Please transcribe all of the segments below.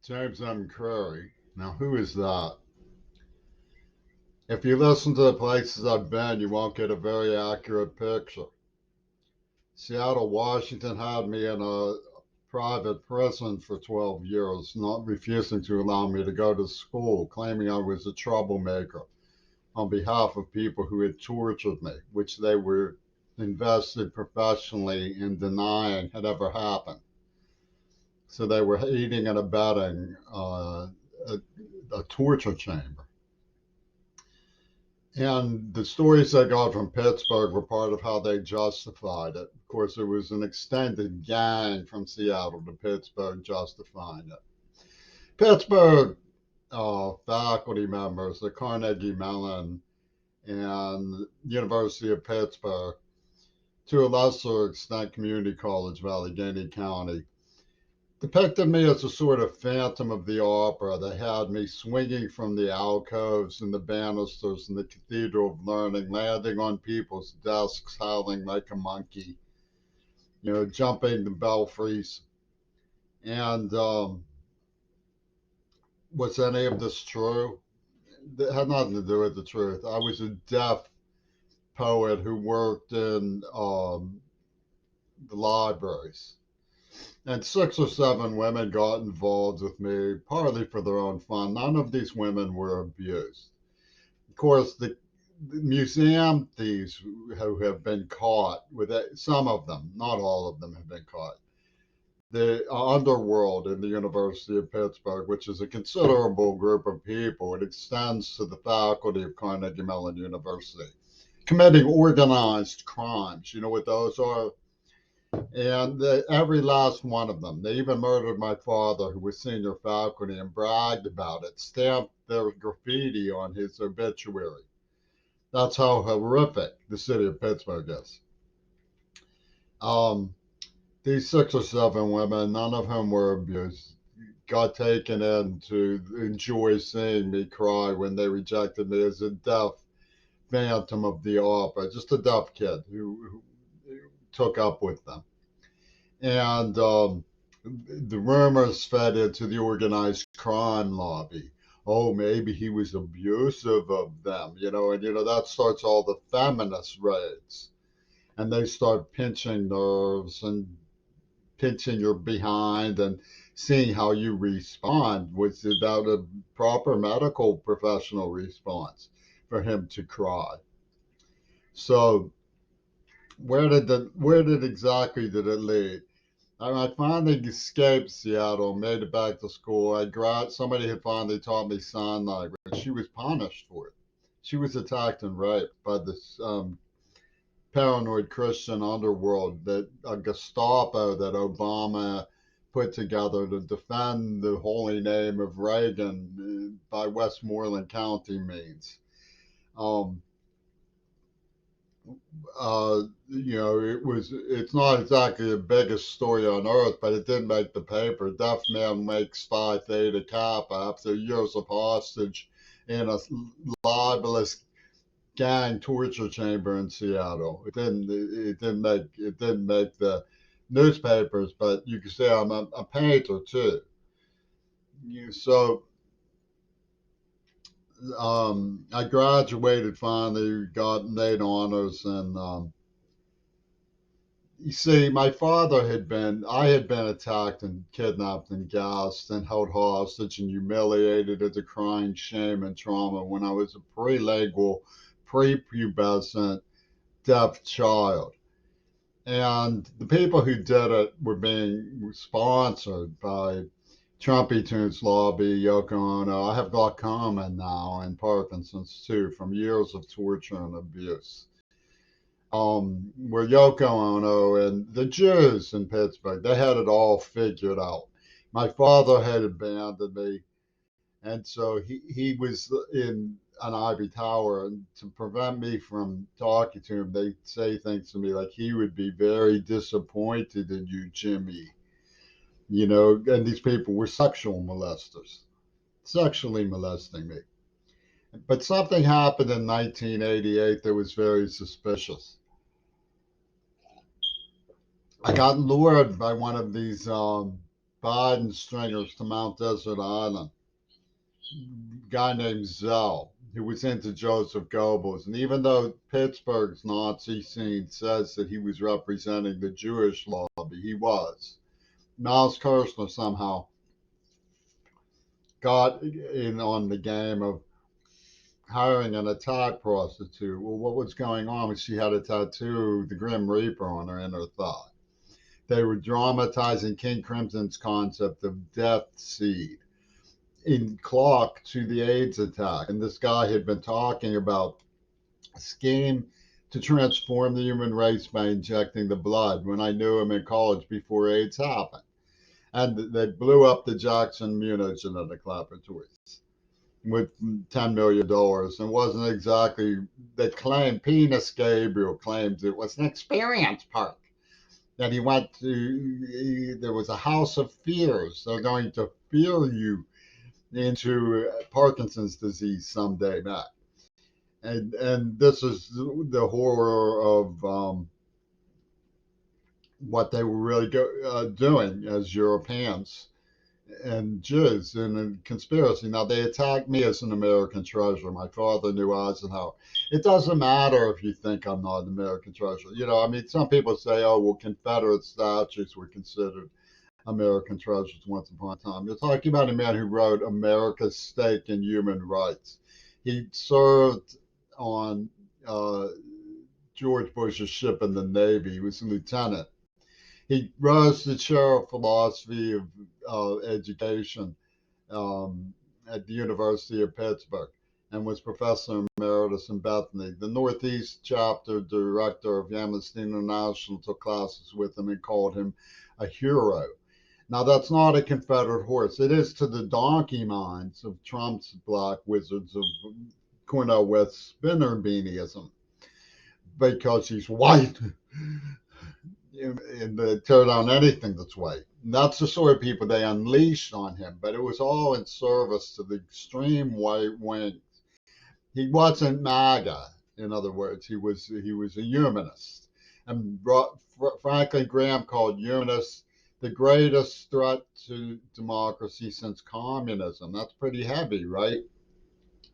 James M. Curry. Now, who is that? If you listen to the places I've been, you won't get a very accurate picture. Seattle, Washington had me in a private prison for 12 years, not refusing to allow me to go to school, claiming I was a troublemaker on behalf of people who had tortured me, which they were invested professionally in denying had ever happened. So they were aiding and abetting a, a torture chamber. And the stories I got from Pittsburgh were part of how they justified it. Of course, it was an extended gang from Seattle to Pittsburgh justifying it. Pittsburgh faculty members, the Carnegie Mellon and University of Pittsburgh, to a lesser extent, Community College of Allegheny County, depicted me as a sort of phantom of the opera. They had me swinging from the alcoves and the banisters in the Cathedral of Learning, landing on people's desks, howling like a monkey, jumping the belfries. And was any of this true? It had nothing to do with the truth. I was a deaf poet who worked in the libraries. And 6 or 7 women got involved with me, partly for their own fun. None of these women were abused. Of course, the museum thieves who have been caught, with it, some of them, not all of them have been caught. The underworld in the University of Pittsburgh, which is a considerable group of people, it extends to the faculty of Carnegie Mellon University, committing organized crimes. You know what those are? And every last one of them, they even murdered my father, who was senior faculty, and bragged about it, stamped their graffiti on his obituary. That's how horrific the city of Pittsburgh is. Um, these 6 or 7 women, none of whom were abused, got taken in to enjoy seeing me cry when they rejected me as a deaf phantom of the opera, just a deaf kid who took up with them. And the rumors fed into the organized crime lobby. Oh, maybe he was abusive of them, and that starts all the feminist raids. And they start pinching nerves and pinching your behind and seeing how you respond without a proper medical professional response for him to cry. So where did exactly did it lead? I finally escaped Seattle, made it back to school. Somebody had finally taught me sign language. She was punished for it. She was attacked and raped by this paranoid Christian underworld, that a Gestapo that Obama put together to defend the holy name of Reagan by Westmoreland County means. Um, it's not exactly the biggest story on earth, but it did make the paper. Deaf man makes Phi Theta Kappa after years of hostage in a libelous gang torture chamber in Seattle. It didn't make the newspapers, but you can say I'm a painter too. So I graduated finally, got made honors, and you see, I had been attacked and kidnapped and gassed and held hostage and humiliated into crying shame and trauma when I was a prelingual, prepubescent, deaf child. And the people who did it were being sponsored by Trumpy Tunes Lobby, Yoko Ono. I have glaucoma now and Parkinson's too from years of torture and abuse. Where Yoko Ono and the Jews in Pittsburgh, they had it all figured out. My father had abandoned me, and so he was in an ivory tower. And to prevent me from talking to him, they say things to me like he would be very disappointed in you, Jimmy. And these people were sexual molesters, sexually molesting me. But something happened in 1988 that was very suspicious. I got lured by one of these Biden stringers to Mount Desert Island. A guy named Zell, who was into Joseph Goebbels. And even though Pittsburgh's Nazi scene says that he was representing the Jewish lobby, he was. Miles Kirshner somehow got in on the game of hiring an attack prostitute. Well, what was going on was she had a tattoo, the Grim Reaper, on her inner thigh. They were dramatizing King Crimson's concept of death seed in clock to the AIDS attack. And this guy had been talking about a scheme to transform the human race by injecting the blood when I knew him in college before AIDS happened. And they blew up the Jackson Immunogenetic Laboratories with $10 million. It wasn't exactly, they claimed, Penis Gabriel claimed it was an experience park. That he went to, there was a house of fears. They're going to fear you into Parkinson's disease someday, Matt. And this is the horror of what they were really doing as Europeans and Jews in a conspiracy. Now, they attacked me as an American treasure. My father knew Eisenhower. It doesn't matter if you think I'm not an American treasure. You know, I mean, some people say, oh, well, Confederate statues were considered American treasures once upon a time. You're talking about a man who wrote America's Stake in Human Rights. He served on George Bush's ship in the Navy. He was a lieutenant. He rose to the chair of philosophy of education at the University of Pittsburgh and was professor emeritus in Bethany. The Northeast chapter director of Amnesty International took classes with him and called him a hero. Now, that's not a Confederate horse. It is to the donkey minds of Trump's black wizards of Cornel West spinner beanieism because he's white and they tear down anything that's white. And that's the sort of people they unleashed on him, but it was all in service to the extreme white wing. He wasn't MAGA, in other words. He was a humanist. And Franklin Graham called humanists the greatest threat to democracy since communism. That's pretty heavy, right?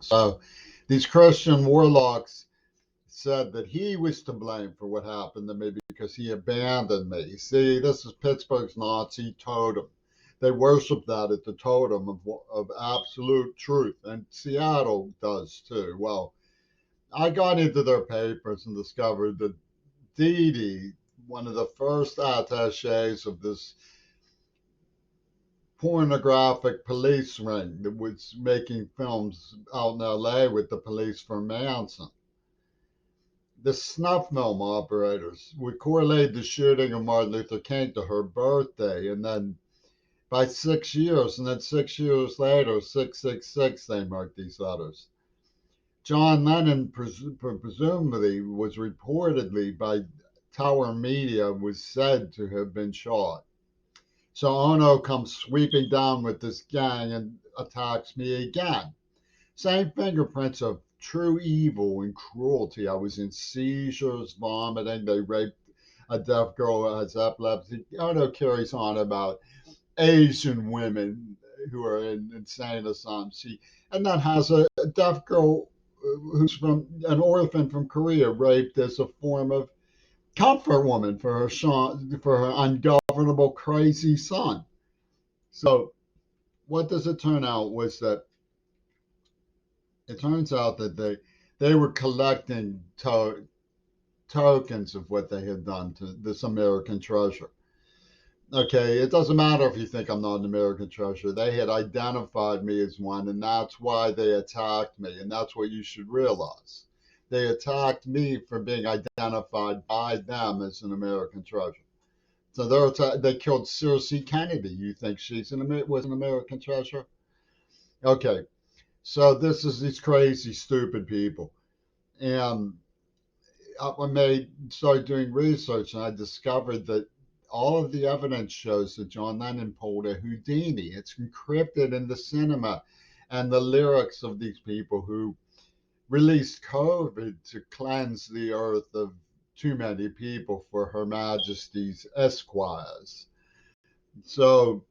So these Christian warlocks said that he was to blame for what happened to me because he abandoned me. See, this is Pittsburgh's Nazi totem. They worship that at the totem of absolute truth, and Seattle does too. Well, I got into their papers and discovered that Dee Dee, one of the first attaches of this pornographic police ring that was making films out in LA with the police for Manson. The snuff film operators would correlate the shooting of Martin Luther King to her birthday, and then by 6 years, and then 6 years later, 666, they marked these letters. John Lennon presumably was reportedly by Tower Media was said to have been shot. So Ono comes sweeping down with this gang and attacks me again. Same fingerprints of true evil and cruelty. I was in seizures, vomiting. They raped a deaf girl who has epilepsy. Ono carries on about Asian women who are in insane asylums. And then has a deaf girl who's from an orphan from Korea raped as a form of comfort woman for her ungovernable crazy son. So what does it turn out was that it turns out that they were collecting tokens of what they had done to this American treasure. Okay, it doesn't matter if you think I'm not an American treasure. They had identified me as one, and that's why they attacked me, and that's what you should realize. They attacked me for being identified by them as an American treasure. So they killed Circe Kennedy. You think was an American treasure? Okay, so this is these crazy, stupid people. And I started doing research, and I discovered that all of the evidence shows that John Lennon pulled a Houdini. It's encrypted in the cinema, and the lyrics of these people who released COVID to cleanse the earth of too many people for Her Majesty's esquires. So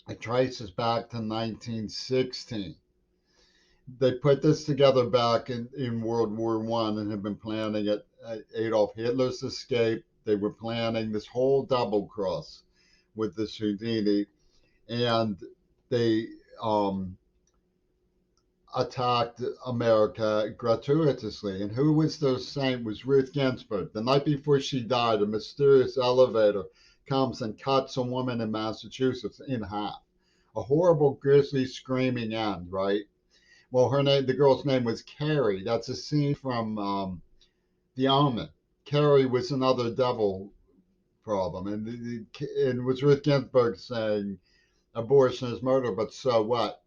It traces back to 1916. They put this together back in World War One and have been planning it. Adolf Hitler's escape. They were planning this whole double cross with this Houdini, and they attacked America gratuitously. And who was their saint was Ruth Ginsburg. The night before she died, a mysterious elevator comes and cuts a woman in Massachusetts in half. A horrible, grisly, screaming end, right? Well, her name, the girl's name was Carrie. That's a scene from The Omen. Carrie was another devil problem, and was Ruth Ginsburg saying abortion is murder, but so what?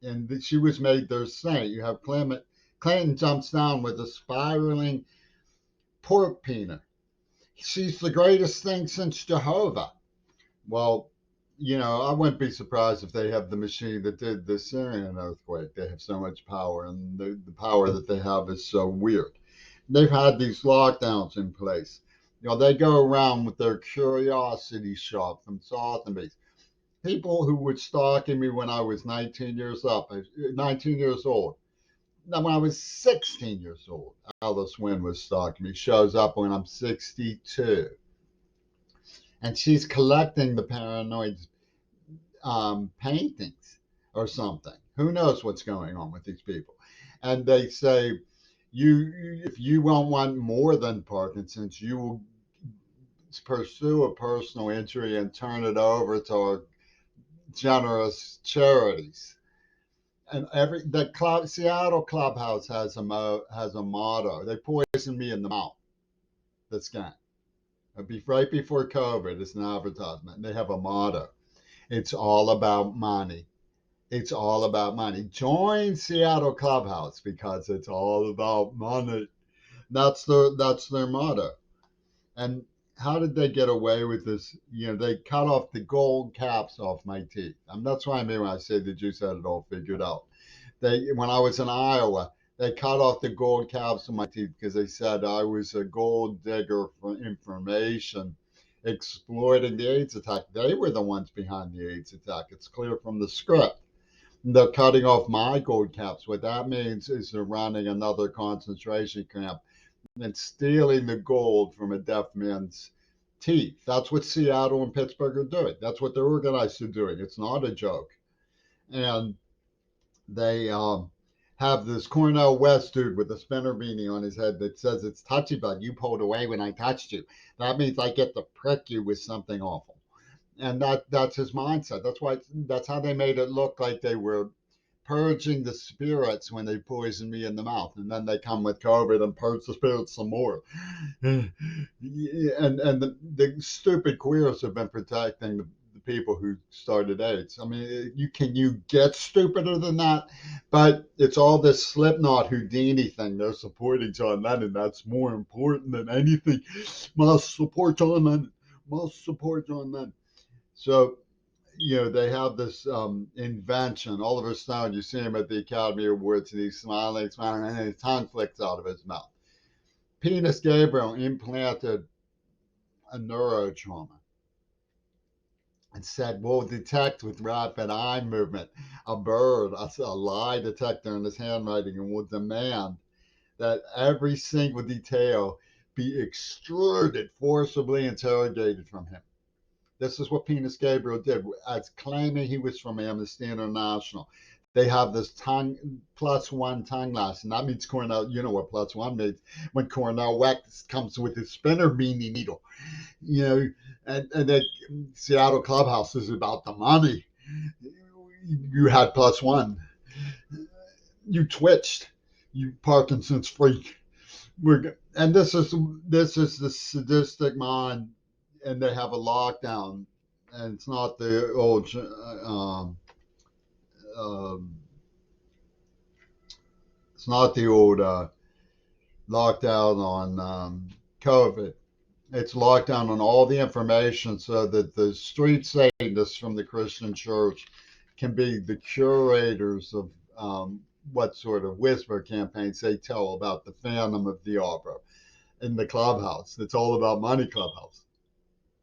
And she was made their saint. You have Clinton jumps down with a spiraling pork peanut. She's the greatest thing since Jehovah. Well, I wouldn't be surprised if they have the machine that did the Syrian earthquake. They have so much power, and the power that they have is so weird. They've had these lockdowns in place. They go around with their curiosity shop from Sotheby's. People who were stalking me when I was 19 years old. Now, when I was 16 years old, Alice Wynn was stalking me. Shows up when I'm 62. And she's collecting the paranoid paintings or something. Who knows what's going on with these people? And they say, if you don't want more than Parkinson's, you will pursue a personal injury and turn it over to our generous charities. And Seattle Clubhouse has a motto. They poisoned me in the mouth. This guy. Right before COVID, it's an advertisement. They have a motto. It's all about money. It's all about money. Join Seattle Clubhouse because it's all about money. That's their motto. And how did they get away with this? They cut off the gold caps off my teeth. That's what I mean when I say the Jews had it all figured out. When I was in Iowa, they cut off the gold caps on my teeth because they said I was a gold digger for information, exploiting the AIDS attack. They were the ones behind the AIDS attack. It's clear from the script. They're cutting off my gold caps. What that means is they're running another concentration camp and stealing the gold from a deaf man's teeth. That's what Seattle and Pittsburgh are doing. That's what they're organized to doing. It's not a joke. And they have this Cornell West dude with a spinner beanie on his head that says it's touchy bug. You pulled away when I touched you. That means I get to prick you with something awful. And that's his mindset. That's how they made it look like they were purging the spirits when they poisoned me in the mouth, and then they come with COVID and purge the spirits some more. and the stupid queers have been protecting the people who started AIDS. I mean, you get stupider than that? But it's all this Slipknot Houdini thing. They're supporting John Lennon. That's more important than anything. Must support John Lennon. Must support John Lennon. So they have this invention. Oliver Stone, you see him at the Academy Awards, and he's smiling, and his tongue flicks out of his mouth. Penis Gabriel implanted a neurotrauma and said, we'll detect with rapid eye movement a lie detector in his handwriting, and will demand that every single detail be extruded, forcibly interrogated from him. This is what Penis Gabriel did, as claiming he was from Amnesty International. They have this +1 tongue lash, and that means Cornell. You know what +1 means when Cornell West comes with his spinner beanie needle. And the Seattle Clubhouse is about the money. You had +1. You twitched. You Parkinson's freak. And this is the sadistic mind, and they have a lockdown, and it's not the old it's not the old lockdown on COVID. It's lockdown on all the information so that the street Satanists from the Christian church can be the curators of what sort of whisper campaigns they tell about the Phantom of the Opera in the Clubhouse. It's all about money Clubhouse.